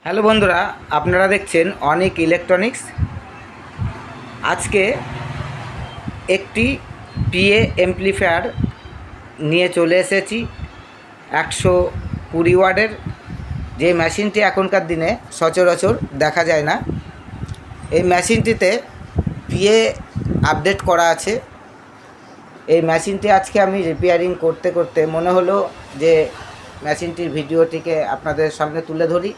Hello বন্ধুরা, আপনারা দেখছেন অনিক ইলেকট্রনিক্স। আজকে একটি পিএ এমপ্লিফায়ার নিয়ে চলে এসেছি 120 ওয়াটের, যে মেশিনটি এখনকার দিনে সচরাচর দেখা যায় না। এই মেশিনটিতে পিএ আপডেট করা আছে। এই মেশিনটি আজকে আমি রিপেয়ারিং করতে করতে মনে হলো যে মেশিনটির ভিডিওটিকে আপনাদের সামনে তুলে ধরি,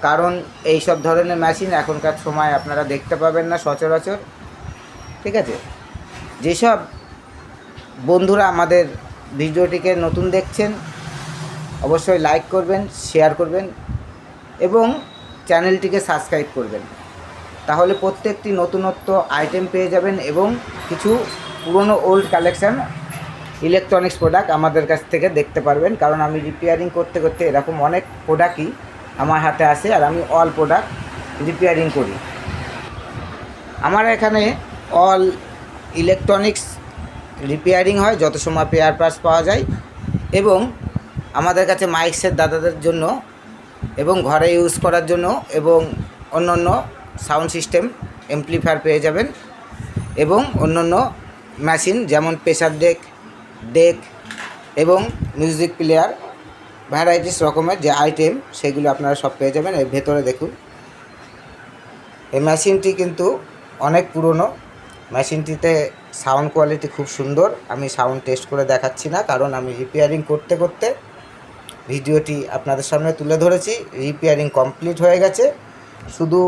কারণ এই সব ধরনের মেশিন এখনকার সময় আপনারা দেখতে পাবেন না সচরাচর। ঠিক আছে, যেসব বন্ধুরা আমাদের ভিডিওটিকে নতুন দেখছেন অবশ্যই লাইক করবেন, শেয়ার করবেন এবং চ্যানেলটিকে সাবস্ক্রাইব করবেন। তাহলে প্রত্যেকটি নতুনত্ব আইটেম পেয়ে যাবেন এবং কিছু পুরনো ওল্ড কালেকশান ইলেকট্রনিক্স প্রোডাক্ট আমাদের কাছ থেকে দেখতে পারবেন। কারণ আমি রিপেয়ারিং করতে করতে এরকম অনেক প্রোডাক্টই আমার হাতে আসে আর আমি অল প্রোডাক্ট রিপেয়ারিং করি। আমার এখানে অল ইলেকট্রনিক্স রিপেয়ারিং হয়, যত সময় পেয়ার পার্টস পাওয়া যায়। এবং আমাদের কাছে মাইক সেট দাদাদের জন্য এবং ঘরে ইউজ করার জন্য এবং অন্য সাউন্ড সিস্টেম এমপ্লিফায়ার পেয়ে যাবেন এবং অন্য মেশিন যেমন প্রেসার ডেক এবং মিউজিক প্লেয়ার, ভ্যারাইটিস রকমের যে আইটেম সেগুলো আপনারা সব পেয়ে যাবেন। এর ভেতরে দেখুন, এই মেশিনটি কিন্তু অনেক পুরনো। মেশিনটিতে সাউন্ড কোয়ালিটি খুব সুন্দর। আমি সাউন্ড টেস্ট করে দেখাচ্ছি না, কারণ আমি রিপেয়ারিং করতে করতে ভিডিওটি আপনাদের সামনে তুলে ধরেছি। রিপেয়ারিং কমপ্লিট হয়ে গেছে, শুধু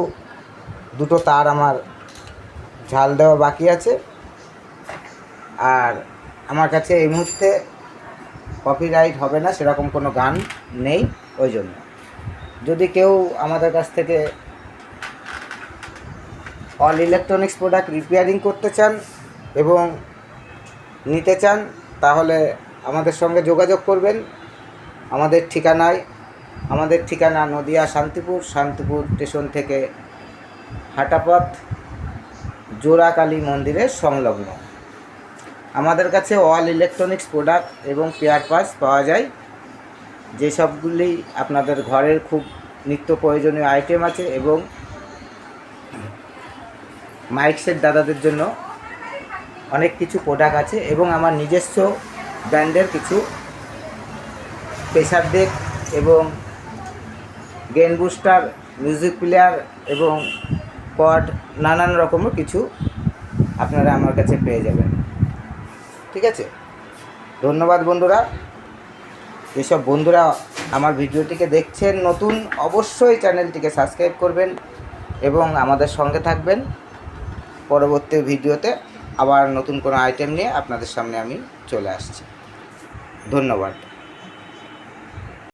দুটো তার আমার ঝাল দেওয়া বাকি আছে। আর আমার কাছে এই মুহূর্তে কপিরাইট হবে না সেরকম কোনো গান নেই। ওই জন্য যদি কেউ আমাদের কাছ থেকে অল ইলেকট্রনিক্স প্রোডাক্ট রিপেয়ারিং করতে চান এবং নিতে চান, তাহলে আমাদের সঙ্গে যোগাযোগ করবেন। আমাদের ঠিকানা নদিয়া শান্তিপুর স্টেশন থেকে হাঁটাপথ জোড়াকালী মন্দিরের সংলগ্ন। আমাদের কাছে অল ইলেকট্রনিক্স প্রোডাক্ট এবং পেয়ার পার্টস পাওয়া যায়, যেসবগুলি আপনাদের ঘরের খুব নিত্য প্রয়োজনীয় আইটেম আছে। এবং মাইক সেট দাদাদের জন্য অনেক কিছু প্রোডাক্ট আছে এবং আমার নিজস্ব ব্র্যান্ডের কিছু প্রেসার ডেক এবং গেন বুস্টার, মিউজিক প্লেয়ার এবং কর্ড, নানান রকমের কিছু আপনারা আমার কাছে পেয়ে যাবেন। ঠিক আছে, ধন্যবাদ বন্ধুরা। যেসব বন্ধুরা আমার ভিডিওটিকে দেখছেন নতুন, অবশ্যই চ্যানেলটিকে সাবস্ক্রাইব করবেন এবং আমাদের সঙ্গে থাকবেন। পরবর্তী ভিডিওতে আবার নতুন কোনো আইটেম নিয়ে আপনাদের সামনে আমি চলে আসছি। ধন্যবাদ।